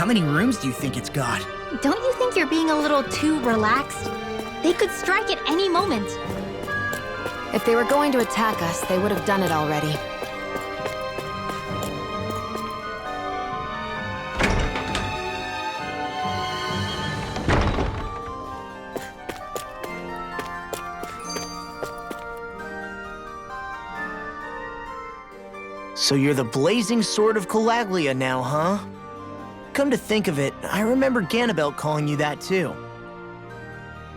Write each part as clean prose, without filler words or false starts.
How many rooms do you think it's got? Don't you think you're being a little too relaxed? They could strike at any moment. If they were going to attack us, they would have done it already. So you're the blazing sword of Calaglia now, huh? Come to think of it, I remember Ganabelt calling you that too.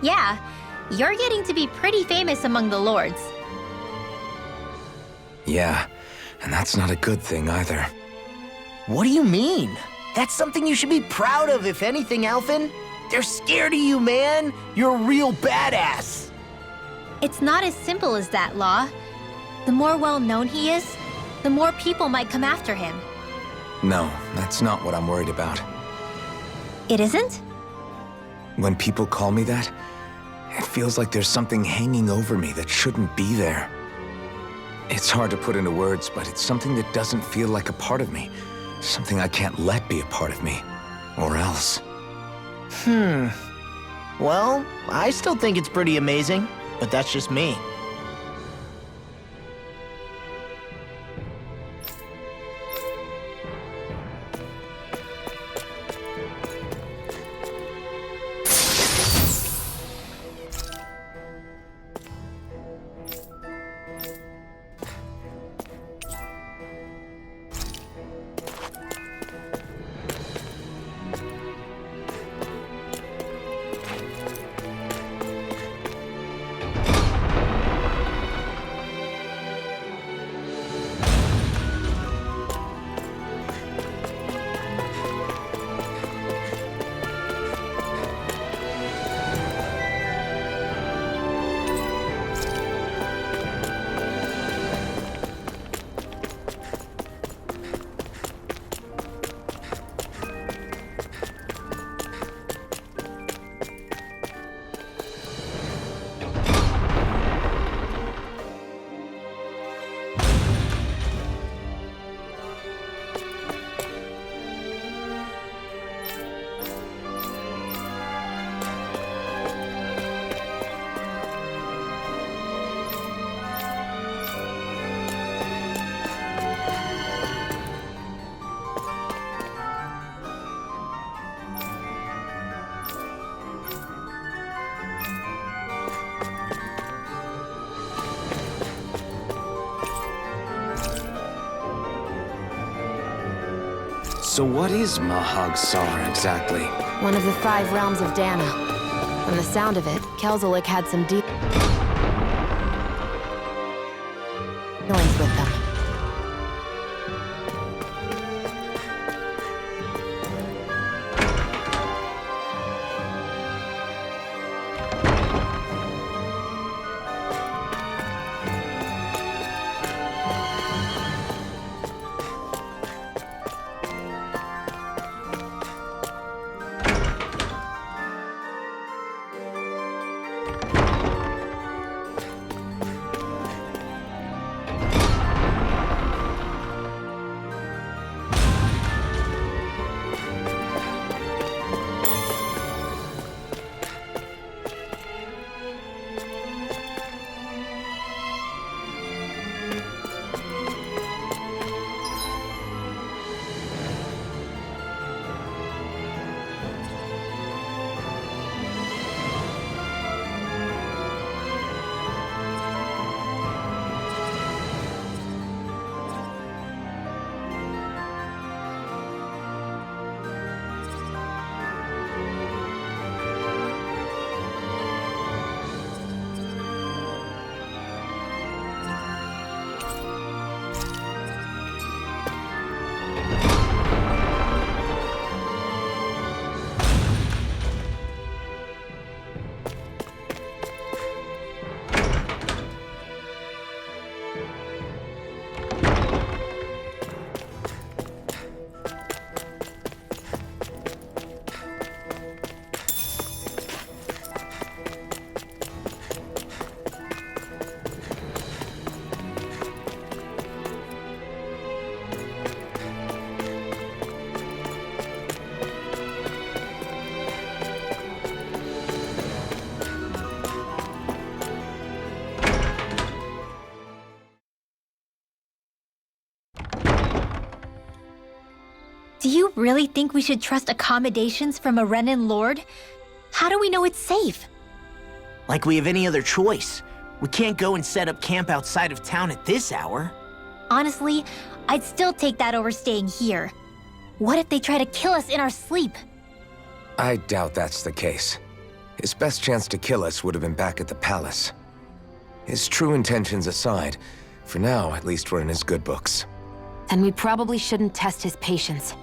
Yeah, you're getting to be pretty famous among the lords. Yeah, and that's not a good thing either. What do you mean? That's something you should be proud of, if anything, Alphen. They're scared of you, man. You're a real badass. It's not as simple as that, Law. The more well-known he is, the more people might come after him. No, that's not what I'm worried about. It isn't? When people call me that, it feels like there's something hanging over me that shouldn't be there. It's hard to put into words, but it's something that doesn't feel like a part of me. Something I can't let be a part of me. Or else. Well, I still think it's pretty amazing, but that's just me. So what is Mahag Saar exactly? One of the 5 realms of Dana. From the sound of it, Kelzelik had some deep feelings with them. Do you really think we should trust accommodations from a Renan Lord? How do we know it's safe? Like we have any other choice. We can't go and set up camp outside of town at this hour. Honestly, I'd still take that over staying here. What if they try to kill us in our sleep? I doubt that's the case. His best chance to kill us would have been back at the palace. His true intentions aside, for now, at least we're in his good books. Then we probably shouldn't test his patience.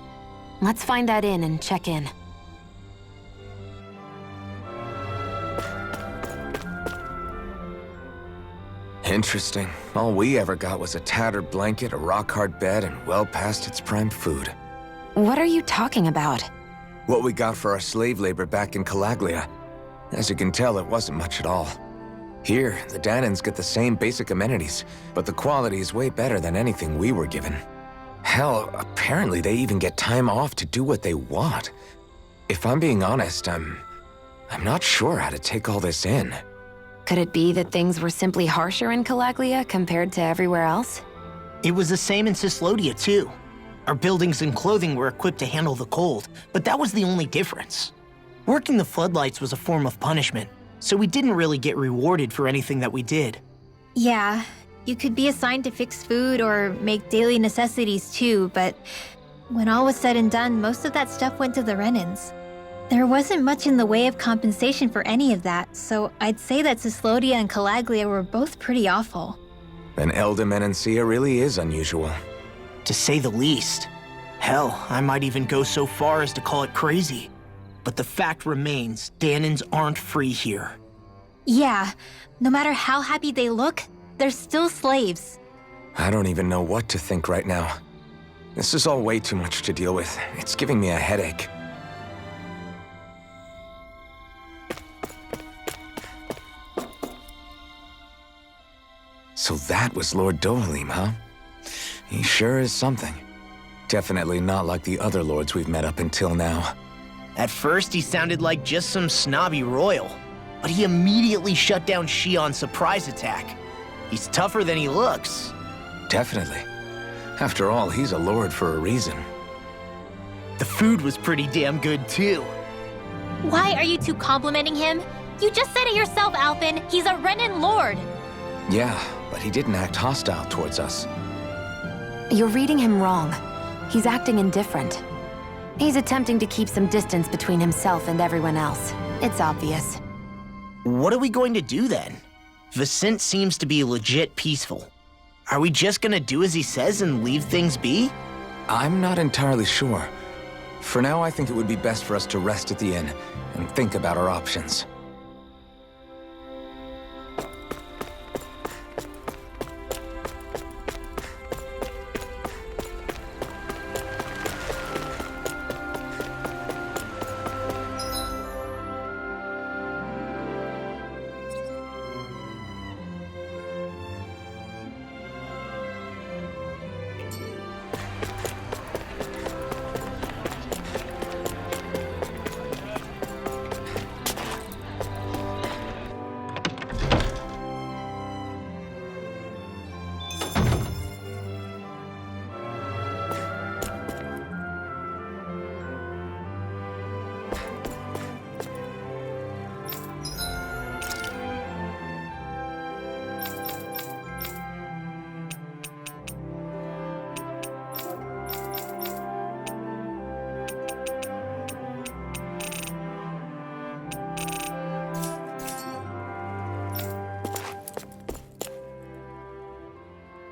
Let's find that inn and check in. Interesting. All we ever got was a tattered blanket, a rock-hard bed, and well past its prime food. What are you talking about? What we got for our slave labor back in Calaglia. As you can tell, it wasn't much at all. Here, the Danans get the same basic amenities, but the quality is way better than anything we were given. Hell, apparently they even get time off to do what they want. If I'm being honest, I'm not sure how to take all this in. Could it be that things were simply harsher in Calaglia compared to everywhere else? It was the same in Cyslodia, too. Our buildings and clothing were equipped to handle the cold, but that was the only difference. Working the floodlights was a form of punishment, so we didn't really get rewarded for anything that we did. Yeah, you could be assigned to fix food or make daily necessities too, but when all was said and done, most of that stuff went to the Renans. There wasn't much in the way of compensation for any of that, so I'd say that Cyslodia and Calaglia were both pretty awful. Then Elda Menancia really is unusual. To say the least. Hell, I might even go so far as to call it crazy. But the fact remains, Danans aren't free here. Yeah, no matter how happy they look, they're still slaves. I don't even know what to think right now. This is all way too much to deal with. It's giving me a headache. So that was Lord Dohalim, huh? He sure is something. Definitely not like the other lords we've met up until now. At first, he sounded like just some snobby royal, but he immediately shut down Shion's surprise attack. He's tougher than he looks. Definitely. After all, he's a lord for a reason. The food was pretty damn good, too. Why are you two complimenting him? You just said it yourself, Alphen. He's a Renan Lord. Yeah, but he didn't act hostile towards us. You're reading him wrong. He's acting indifferent. He's attempting to keep some distance between himself and everyone else. It's obvious. What are we going to do then? Vicente seems to be legit peaceful. Are we just gonna do as he says and leave things be? I'm not entirely sure. For now, I think it would be best for us to rest at the inn and think about our options.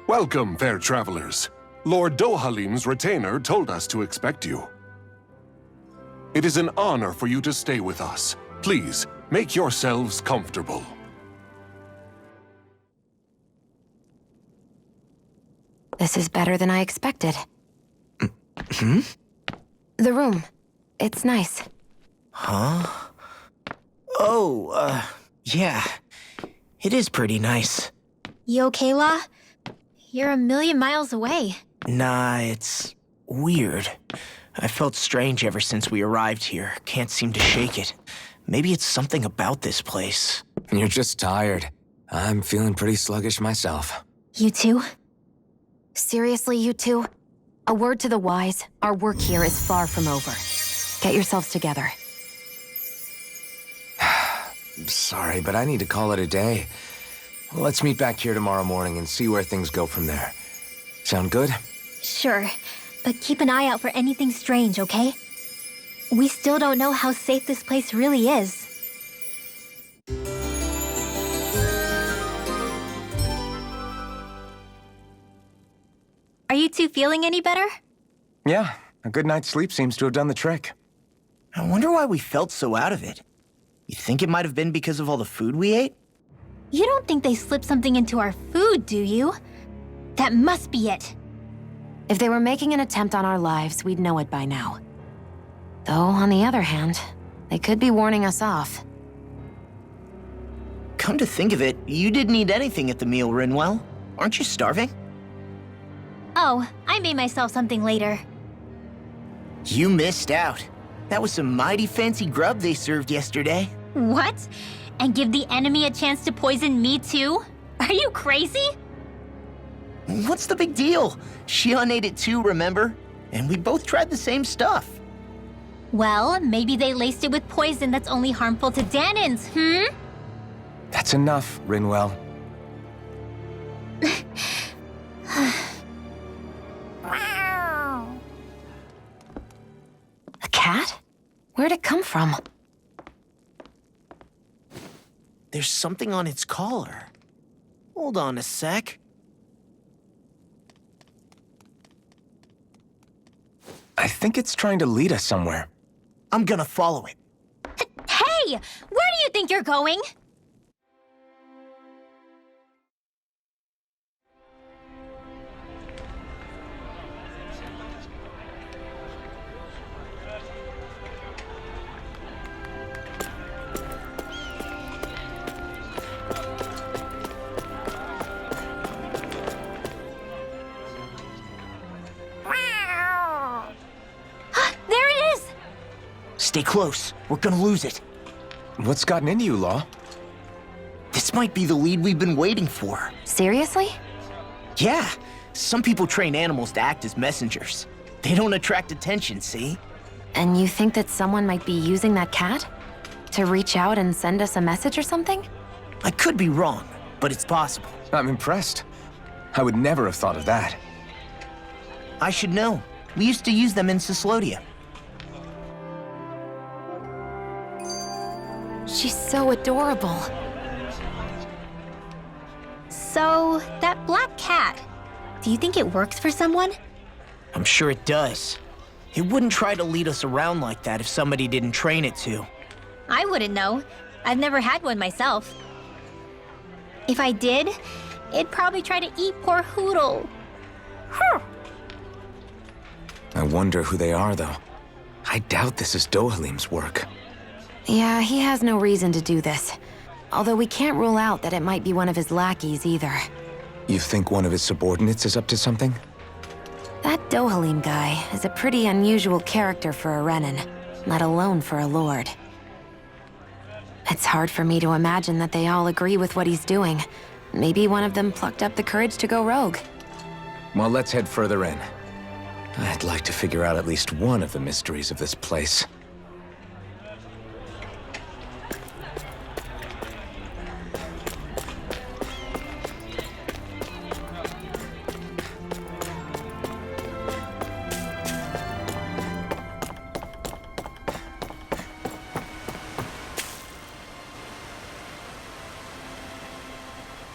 Welcome, fair travelers. Lord Dohalim's retainer told us to expect you. It is an honor for you to stay with us. Please, make yourselves comfortable. This is better than I expected. Hmm? The room. It's nice. Huh? Oh, yeah. It is pretty nice. You okay, La? You're a million miles away. Nah, it's weird. I felt strange ever since we arrived here. Can't seem to shake it. Maybe it's something about this place. You're just tired. I'm feeling pretty sluggish myself. You too? Seriously, you two? A word to the wise, our work here is far from over. Get yourselves together. Sorry, but I need to call it a day. Let's meet back here tomorrow morning and see where things go from there. Sound good? Sure, but keep an eye out for anything strange, okay? We still don't know how safe this place really is. Are you two feeling any better? Yeah, a good night's sleep seems to have done the trick. I wonder why we felt so out of it. You think it might have been because of all the food we ate? You don't think they slipped something into our food, do you? That must be it. If they were making an attempt on our lives, we'd know it by now. Though, on the other hand, they could be warning us off. Come to think of it, you didn't eat anything at the meal, Rinwell. Aren't you starving? Oh, I made myself something later. You missed out. That was some mighty fancy grub they served yesterday. What? And give the enemy a chance to poison me too? Are you crazy? What's the big deal? Shion ate it too, remember? And we both tried the same stuff. Well, maybe they laced it with poison that's only harmful to Danins, That's enough, Rinwell. A cat? Where'd it come from? There's something on its collar. Hold on a sec. I think it's trying to lead us somewhere. I'm gonna follow it. Hey! Where do you think you're going? There it is! Stay close. We're gonna lose it. What's gotten into you, Law? This might be the lead we've been waiting for. Seriously? Yeah, some people train animals to act as messengers. They don't attract attention, see? And you think that someone might be using that cat? To reach out and send us a message or something? I could be wrong, but it's possible. I'm impressed. I would never have thought of that. I should know. We used to use them in Cyslodia. She's so adorable. So, that black cat, do you think it works for someone? I'm sure it does. It wouldn't try to lead us around like that if somebody didn't train it to. I wouldn't know. I've never had one myself. If I did, it'd probably try to eat poor Hootle. I wonder who they are, though. I doubt this is Dohalim's work. Yeah, he has no reason to do this. Although we can't rule out that it might be one of his lackeys either. You think one of his subordinates is up to something? That Dohalim guy is a pretty unusual character for a Renan, let alone for a lord. It's hard for me to imagine that they all agree with what he's doing. Maybe one of them plucked up the courage to go rogue. Well, let's head further in. I'd like to figure out at least one of the mysteries of this place.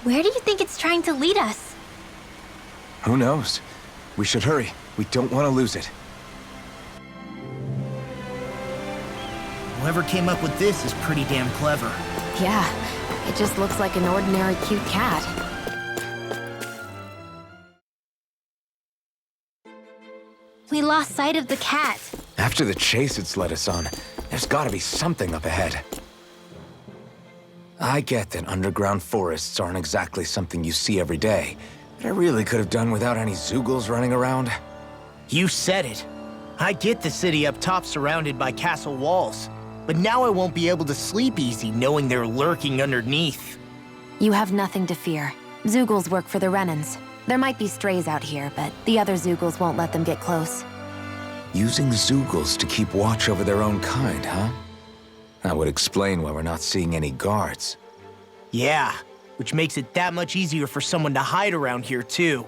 Where do you think it's trying to lead us? Who knows? We should hurry. We don't want to lose it. Whoever came up with this is pretty damn clever. Yeah, it just looks like an ordinary cute cat. We lost sight of the cat. After the chase it's led us on, there's gotta be something up ahead. I get that underground forests aren't exactly something you see every day, but I really could have done without any Zeugles running around. You said it. I get the city up top surrounded by castle walls, but now I won't be able to sleep easy knowing they're lurking underneath. You have nothing to fear. Zeugles work for the Renans. There might be strays out here, but the other Zeugles won't let them get close. Using Zeugles to keep watch over their own kind, huh? That would explain why we're not seeing any guards. Yeah, which makes it that much easier for someone to hide around here, too.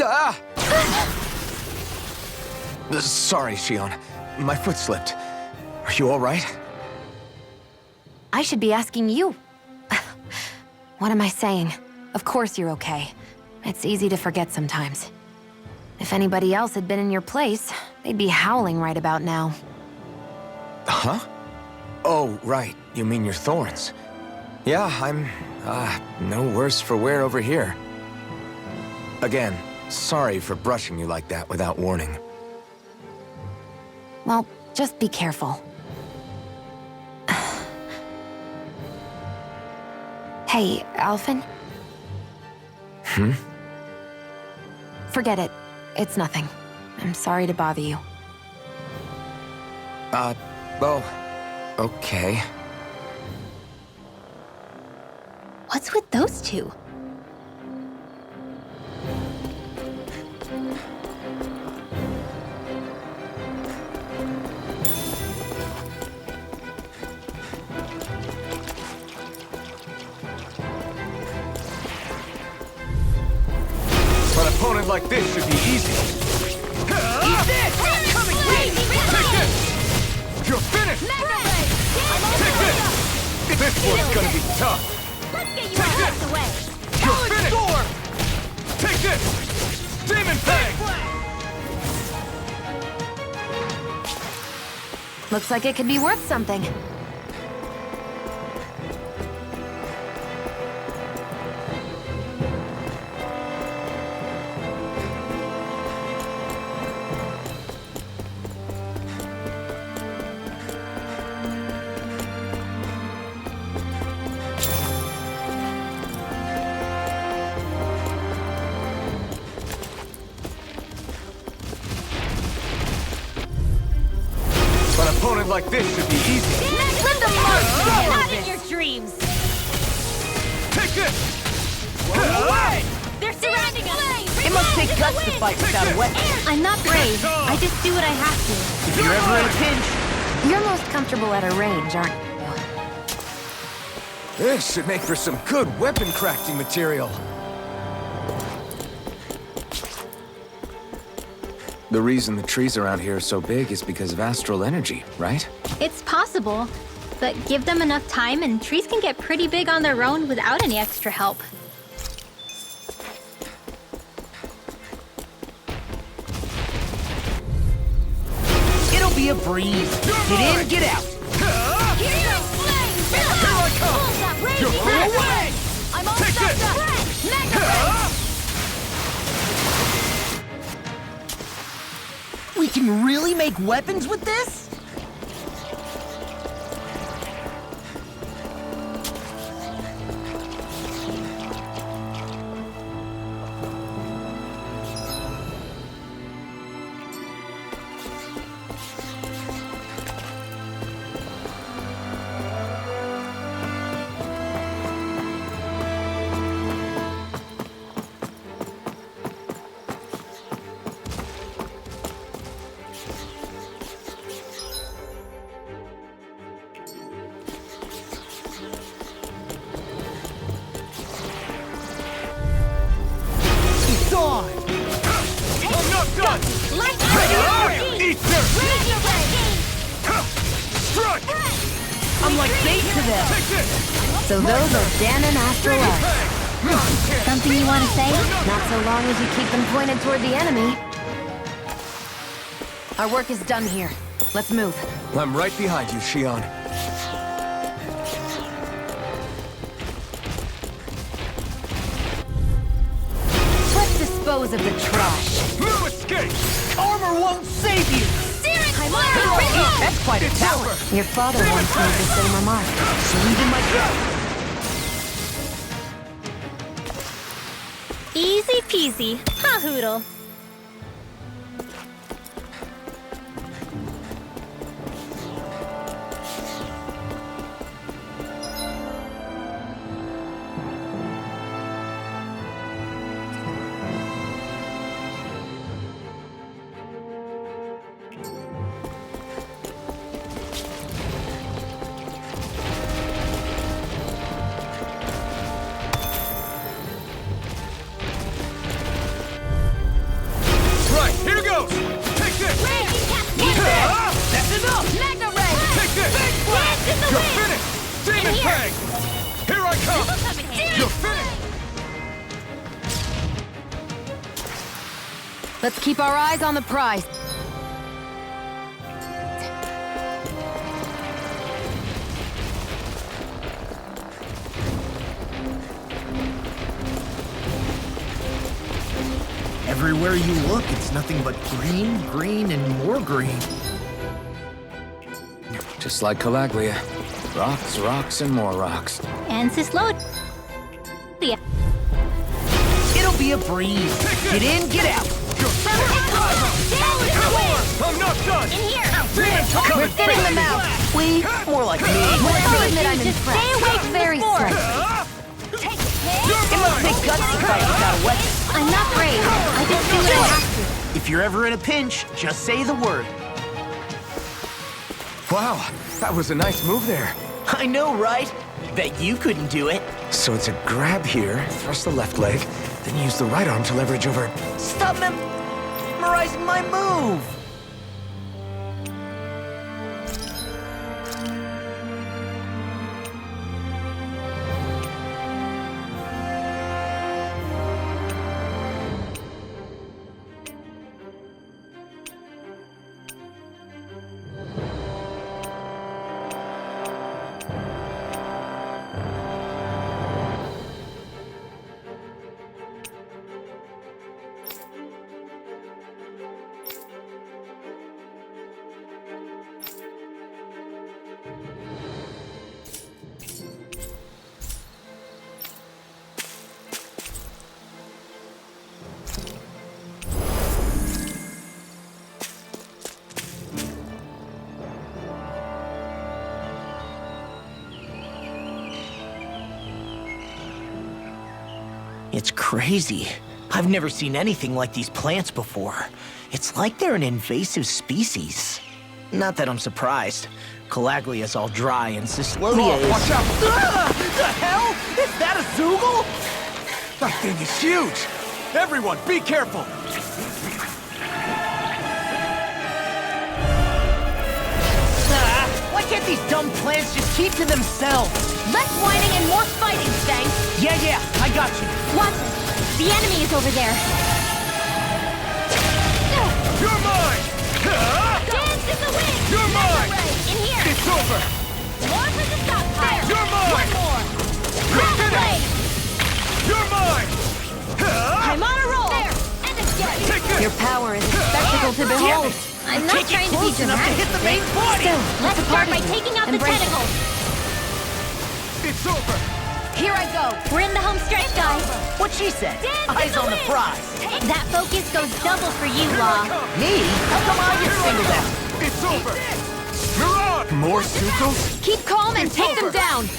Ah! Sorry, Shion. My foot slipped. Are you all right? I should be asking you. What am I saying? Of course you're okay. It's easy to forget sometimes. If anybody else had been in your place, they'd be howling right about now. Huh? Oh, right. You mean your thorns. Yeah, I'm, no worse for wear over here. Again, sorry for brushing you like that without warning. Well, just be careful. Hey, Alphen? Forget it. It's nothing. I'm sorry to bother you. Well, okay. What's with those two? An opponent like this should be easy. Eat this! Coming! Take this! You're finished! Take this! This one's gonna be tough. Let's get you Take out this! of the way. You're finished! Take this! Demon Fang! Looks like it could be worth something. An opponent like this should be easy. Let the monster not in your dreams. Take this! Away! They're surrounding us. It must take guts to fight without a weapon. I'm not brave. I just do what I have to. If you're ever in a pinch, You're most comfortable at a range, aren't you? This should make for some good weapon crafting material. The reason the trees around here are so big is because of astral energy, right? It's possible, but give them enough time and trees can get pretty big on their own without any extra help. it'll be a breeze. Get in, get out. Here's your flames. Here I come. You're away! I'm all Take stopped this! up. Mega Ray. We can really make weapons with this? I'm not done! Eat this! Strike! I'm like bait to them. Take this! So those are Dan and Astral Arc. Something you want to say? Not so long as you keep them pointed toward the enemy. Our work is done here. Let's move. I'm right behind you, Shion. Let's dispose of the trash. No escape! Armor won't save you. That's quite a tower. Your father once made the same remark. Believe in myself. Easy peasy. Ha hoodle. Mega Ray! Take this! Big Blast in the You're wind! finished! Demon In here. Fang! Here I come! You're finished! Let's keep our eyes on the prize. Everywhere you look, it's nothing but green, green, and more green. Just like Calaglia. Rocks, rocks, and more rocks. And Cyslodia. It'll be a breeze. Get in, get out. I'm not done! In here! Demon Fang! We're thinning them out. We? More like me. Whatever you admit, I'm Just impressed. stay awake Very stressed. You're mine! Take guts to fight without a weapon. I'm not brave. I just do what I have to. If you're ever in a pinch, just say the word. Wow, that was a nice move there. I know, right? Bet you couldn't do it. So it's a grab here, thrust the left leg, then use the right arm to leverage over. Stop memorizing my move. It's crazy. I've never seen anything like these plants before. It's like they're an invasive species. Not that I'm surprised. Calaglia's all dry and Cyslodia is... Watch out! The hell? Is that a Zoogle? That thing is huge! Everyone, be careful! Why can't these dumb plants just keep to themselves? Less whining and more fighting, Stang! Yeah, I got you. Watch it. The enemy is over there. You're mine! Dance in the wind! You're mine! In here! It's over! More for the stockpile! You're mine! One more! You're Mega Ray! finished! You're mine! I'm on a roll! There! And again! Take this! Your power is a spectacle to behold. I'm not Can't get trying to be close enough to dramatic. hit the main body. Still, Let's it's a start part by of you. taking out the Embrace it. tentacles! It's over! Here I go! We're in the home stretch, guys! What she said. Dance in Eyes the on the wind. prize. That focus goes double for you, Here Law. I come! Me? How come I get singled out? It's over! You're on! More Zuko's? Keep calm and It's take them over. down.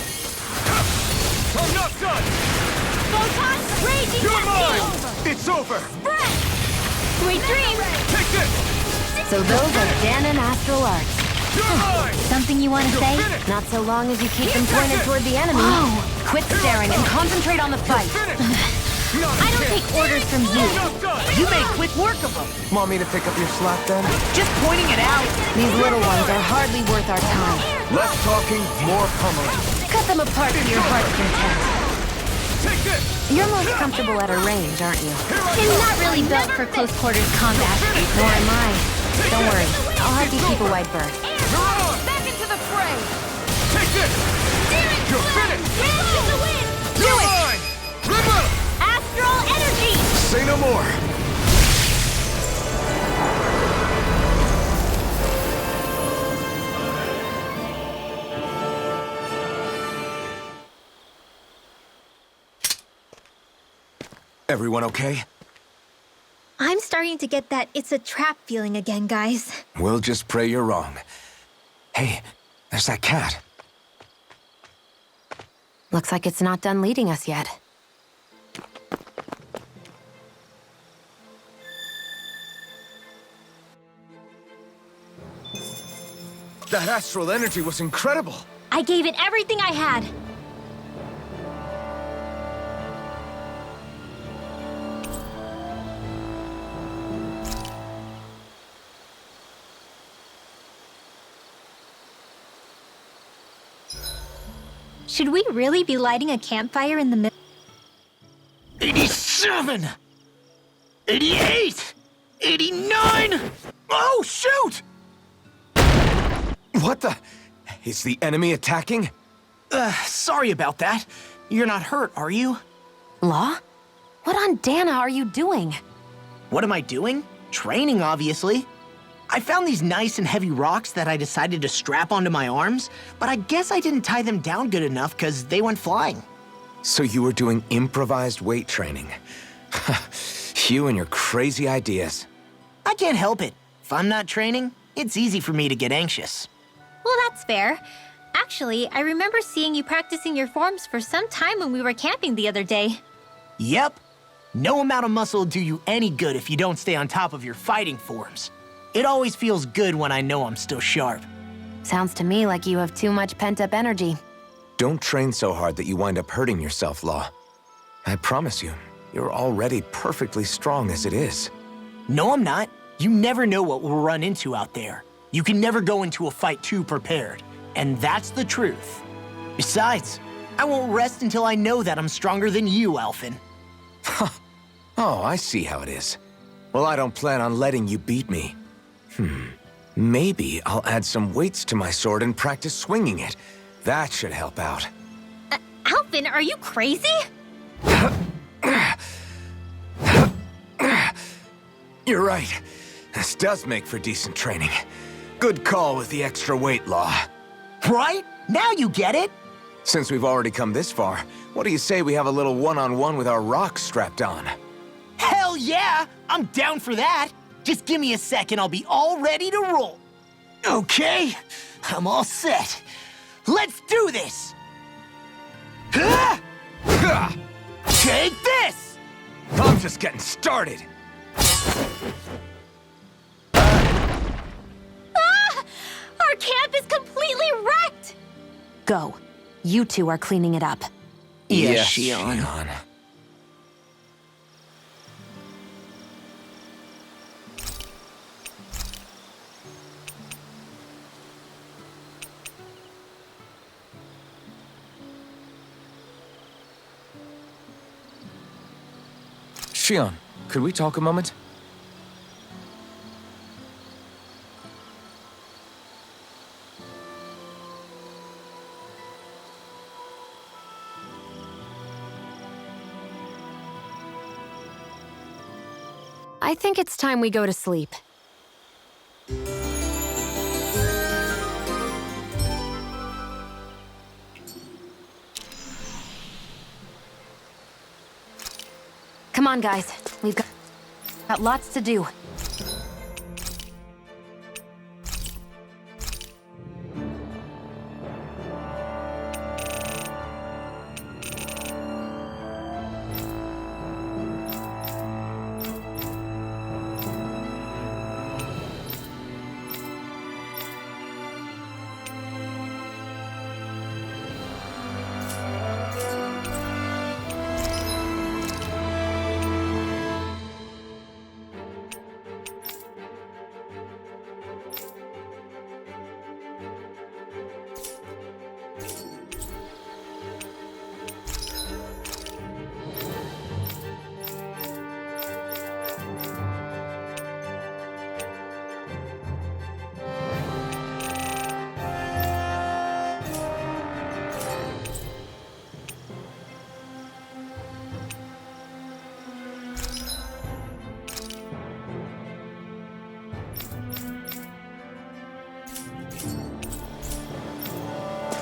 I'm not done! Photon raging You're mine! Over. It's over! Spread! Sweet dreams! Take this! So those are Dan and Astral Arts. You're mine! Something you want to You're say? finished! Not so long as you keep them pointed toward the enemy. Quit staring and concentrate on the fight. Finished! Not I don't again. take orders from you. Not done! You made quick work of them. Want me to pick up your slack then? Just pointing it out. These little ones are hardly worth our time. Less talking, more pummeling. Cut them apart to your heart's content. Take this! You're most comfortable at a range, aren't you? I'm not really built for close quarters combat. Nor am I. Don't worry, I'll help you keep a wide berth. You're on! Back into the fray! Take this! You're finished! Dance in the wind! You're mine! River! Astral energy! Say no more! Everyone okay? I'm starting to get that it's a trap feeling again, guys. We'll just pray you're wrong. Hey, there's that cat. Looks like it's not done leading us yet. That astral energy was incredible! I gave it everything I had. Should we really be lighting a campfire in the middle? 87! 88! 89! Oh, shoot! What the? Is the enemy attacking? Sorry about that. You're not hurt, are you? Law? What on Dana are you doing? What am I doing? Training, obviously. I found these nice and heavy rocks that I decided to strap onto my arms, but I guess I didn't tie them down good enough because they went flying. So you were doing improvised weight training. You and your crazy ideas. I can't help it. If I'm not training, it's easy for me to get anxious. Well, that's fair. Actually, I remember seeing you practicing your forms for some time when we were camping the other day. Yep. No amount of muscle will do you any good if you don't stay on top of your fighting forms. It always feels good when I know I'm still sharp. Sounds to me like you have too much pent-up energy. Don't train so hard that you wind up hurting yourself, Law. I promise you, you're already perfectly strong as it is. No, I'm not. You never know what we'll run into out there. You can never go into a fight too prepared. And that's the truth. Besides, I won't rest until I know that I'm stronger than you, Alphen. Oh, I see how it is. Well, I don't plan on letting you beat me. Maybe I'll add some weights to my sword and practice swinging it. That should help out. Alphen, are you crazy? You're right. This does make for decent training. Good call with the extra weight, Law. Right? Now you get it? Since we've already come this far, what do you say we have a little one-on-one with our rocks strapped on? Hell yeah! I'm down for that! Just give me a second, I'll be all ready to roll. Okay, I'm all set. Let's do this! Huh? Ha! Take this! I'm just getting started. Our camp is completely wrecked! Go. You two are cleaning it up. Yes, Shion. Shion, could we talk a moment? I think it's time we go to sleep. Come on, guys. We've got lots to do.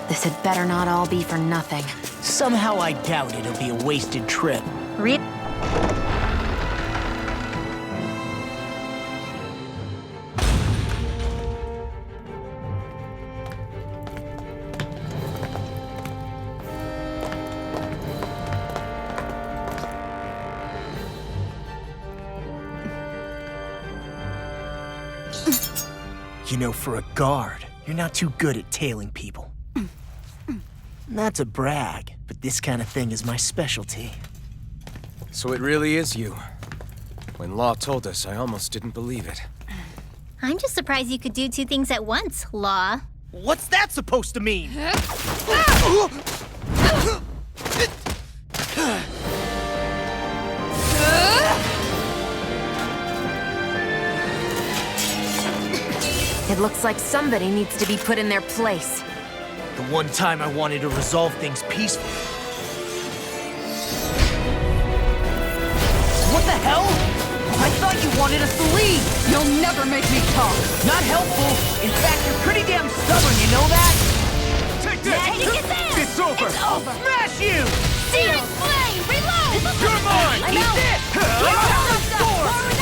This had better not all be for nothing. Somehow I doubt it'll be a wasted trip. You know, for a guard, you're not too good at tailing people. Not to brag, but this kind of thing is my specialty. So it really is you. When Law told us, I almost didn't believe it. I'm just surprised you could do two things at once, Law. What's that supposed to mean? It looks like somebody needs to be put in their place. The one time I wanted to resolve things peacefully. What the hell? I thought you wanted us to leave! You'll never make me talk. Not helpful. In fact, you're pretty damn stubborn, you know that? Take this! It's over! I'll smash you! Searing flame, reload! You're mine! I'm out!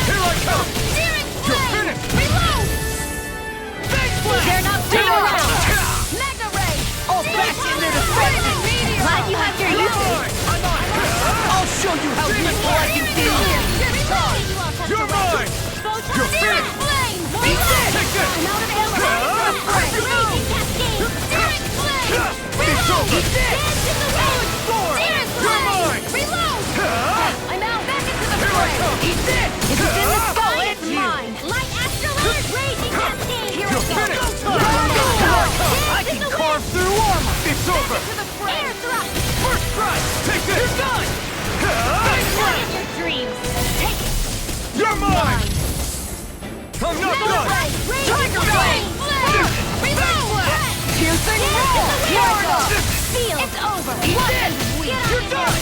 Here I come! Searing You're flame, finished! reload! Dare not fool around! Mega ray! I'll bash in there to threaten it! Glad you have your uses. I'll show you how useful I can be! You're mine! You're finished! Flame! Take this! I'm out of ammo! Raging cascade! Searing flame! It's over! Dance in the wind! Searing You're flame! mine! Reload! I'm out! Back into the Here I fray! come! Eat this! If it's in the sky, I'll it's end you. mine! Light astrolabe! Raging cascade! Here You're I go! finished! Go, go, go! I can carve through armor! It's over! To the fray! Air thrust! First strike! Take this! You're done! Not in your dreams! Take it! You're mine! I'm not done! Tiger flame! Reload! Piercing roll! Florida! Seal! It's over! this! You're done!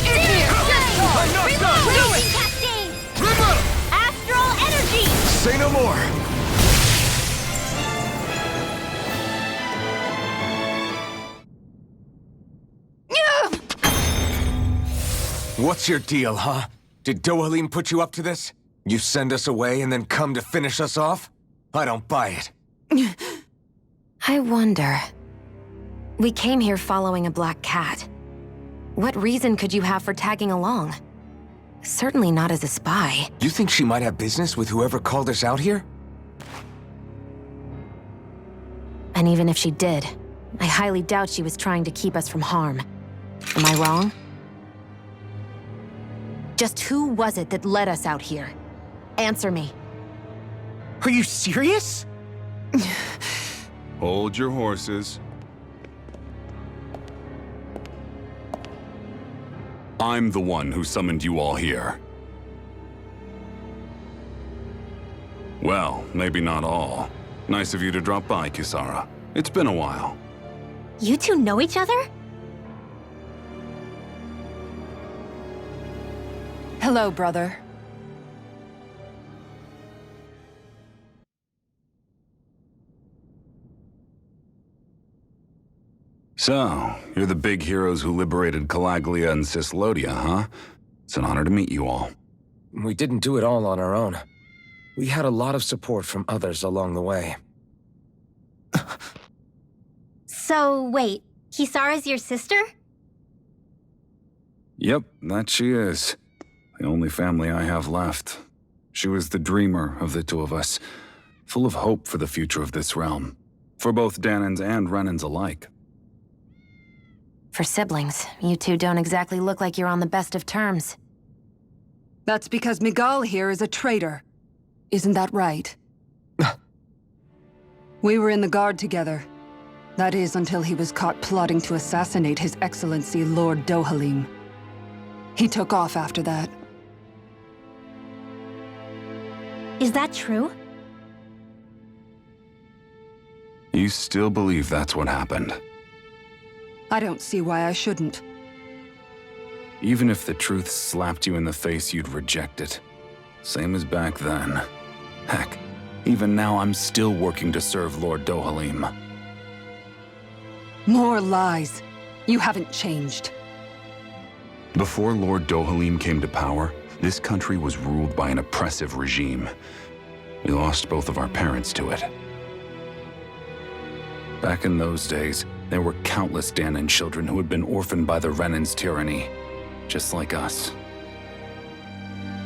In here! I'm not done! Do it! Raging cascade! Reload! Astral energy! Say no more! What's your deal, huh? Did Dohalim put you up to this? You send us away and then come to finish us off? I don't buy it. I wonder. We came here following a black cat. What reason could you have for tagging along? Certainly not as a spy. You think she might have business with whoever called us out here? And even if she did, I highly doubt she was trying to keep us from harm. Am I wrong? Just who was it that led us out here? Answer me. Are you serious? Hold your horses. I'm the one who summoned you all here. Well, maybe not all. Nice of you to drop by, Kisara. It's been a while. You two know each other? Hello, brother. So, you're the big heroes who liberated Calaglia and Cyslodia, huh? It's an honor to meet you all. We didn't do it all on our own. We had a lot of support from others along the way. So, wait. Kisara's your sister? Yep, that she is. The only family I have left. She was the dreamer of the two of us, full of hope for the future of this realm, for both Danans and Renans alike. For siblings, you two don't exactly look like you're on the best of terms. That's because Miguel here is a traitor. Isn't that right? We were in the Guard together. That is, until he was caught plotting to assassinate His Excellency Lord Dohalim. He took off after that. Is that true? You still believe that's what happened? I don't see why I shouldn't. Even if the truth slapped you in the face, you'd reject it. Same as back then. Heck, even now I'm still working to serve Lord Dohalim. More lies. You haven't changed. Before Lord Dohalim came to power, this country was ruled by an oppressive regime. We lost both of our parents to it. Back in those days, there were countless Danan children who had been orphaned by the Renan's tyranny, just like us.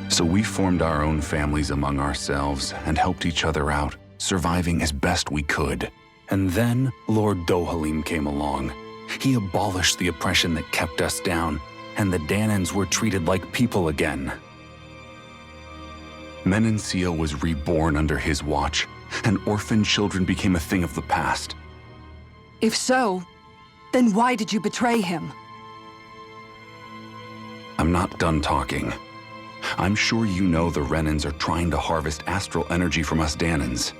So we formed our own families among ourselves and helped each other out, surviving as best we could. And then Lord Dohalim came along. He abolished the oppression that kept us down, and the Danans were treated like people again. Menancia was reborn under his watch, and orphaned children became a thing of the past. If so, then why did you betray him? I'm not done talking. I'm sure you know the Renans are trying to harvest astral energy from us Danans.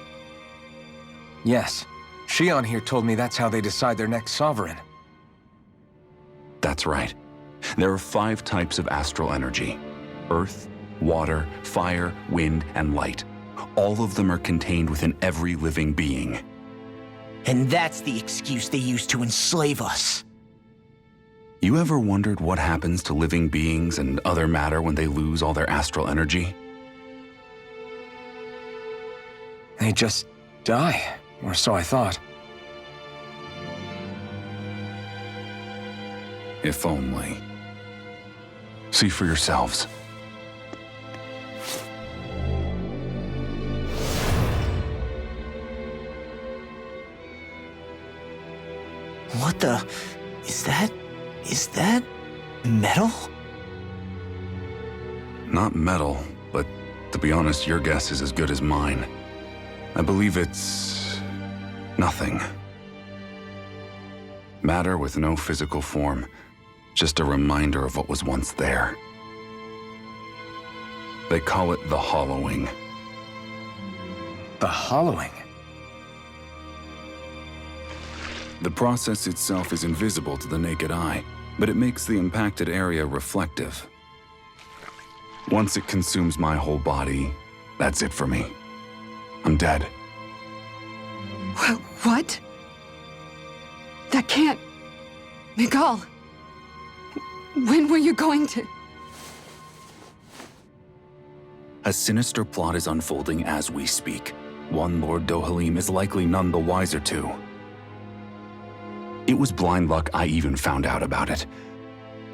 Yes. Shion here told me that's how they decide their next sovereign. That's right. There are 5 types of astral energy: earth, water, fire, wind, and light. All of them are contained within every living being. And that's the excuse they use to enslave us. You ever wondered what happens to living beings and other matter when they lose all their astral energy? They just die, or so I thought. If only. See for yourselves. What the... Is that metal? Not metal, but to be honest, your guess is as good as mine. I believe it's... nothing. Matter with no physical form. Just a reminder of what was once there. They call it the hollowing. The hollowing? The process itself is invisible to the naked eye, but it makes the impacted area reflective. Once it consumes my whole body, that's it for me. I'm dead. What? That can't... Miguel! When were you going to... A sinister plot is unfolding as we speak. One Lord Dohalim is likely none the wiser to. It was blind luck I even found out about it.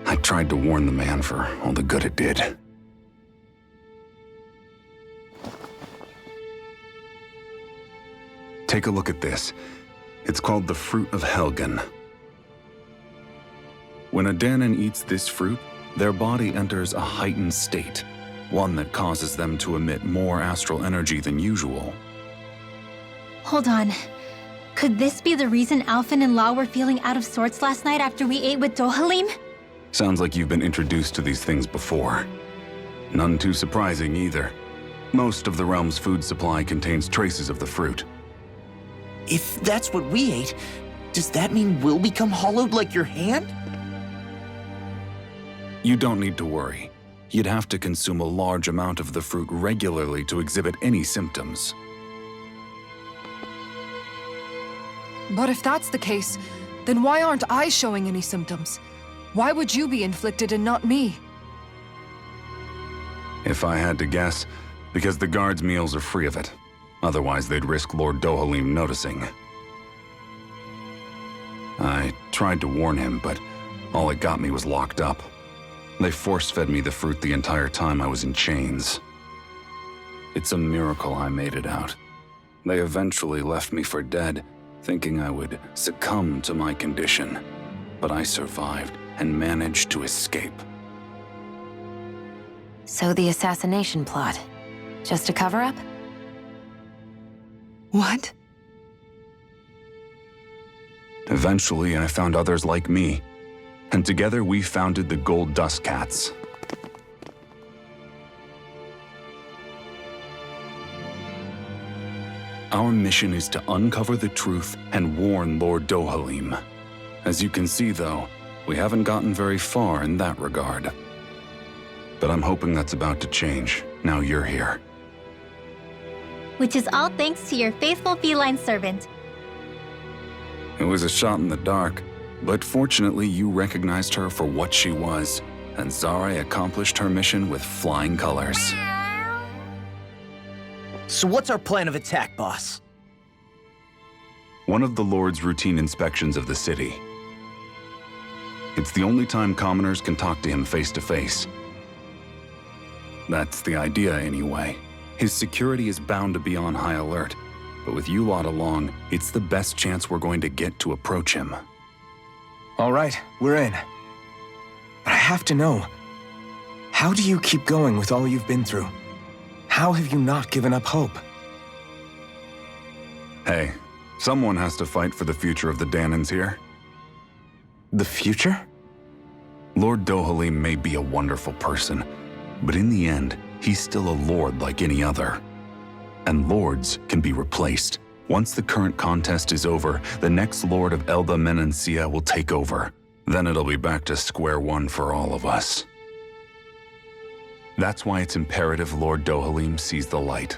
I tried to warn the man for all the good it did. Take a look at this. It's called the Fruit of Helgen. When a Dahnan eats this fruit, their body enters a heightened state, one that causes them to emit more astral energy than usual. Hold on. Could this be the reason Alphen and Law were feeling out of sorts last night after we ate with Dohalim? Sounds like you've been introduced to these things before. None too surprising either. Most of the realm's food supply contains traces of the fruit. If that's what we ate, does that mean we'll become hollowed like your hand? You don't need to worry. You'd have to consume a large amount of the fruit regularly to exhibit any symptoms. But if that's the case, then why aren't I showing any symptoms? Why would you be inflicted and not me? If I had to guess, because the guards' meals are free of it. Otherwise, they'd risk Lord Dohalim noticing. I tried to warn him, but all it got me was locked up. They force-fed me the fruit the entire time I was in chains. It's a miracle I made it out. They eventually left me for dead, thinking I would succumb to my condition. But I survived and managed to escape. So the assassination plot, just a cover-up? What? Eventually, I found others like me, and together we founded the Gold Dust Cats. Our mission is to uncover the truth and warn Lord Dohalim. As you can see, though, we haven't gotten very far in that regard. But I'm hoping that's about to change, now you're here. Which is all thanks to your faithful feline servant. It was a shot in the dark, but fortunately you recognized her for what she was, and Zare accomplished her mission with flying colors. So what's our plan of attack, boss? One of the Lord's routine inspections of the city. It's the only time commoners can talk to him face to face. That's the idea, anyway. His security is bound to be on high alert, but with you lot along, it's the best chance we're going to get to approach him. All right, we're in. But I have to know, how do you keep going with all you've been through? How have you not given up hope? Hey, someone has to fight for the future of the Dahnans here. The future? Lord Dohalim may be a wonderful person, but in the end, he's still a lord like any other. And lords can be replaced, Once the current contest is over, the next Lord of Elba Menancia will take over. Then it'll be back to square one for all of us. That's why it's imperative Lord Dohalim sees the light.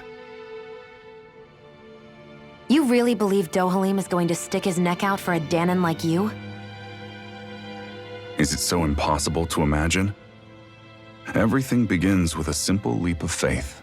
You really believe Dohalim is going to stick his neck out for a Dahnan like you? Is it so impossible to imagine? Everything begins with a simple leap of faith.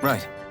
Right.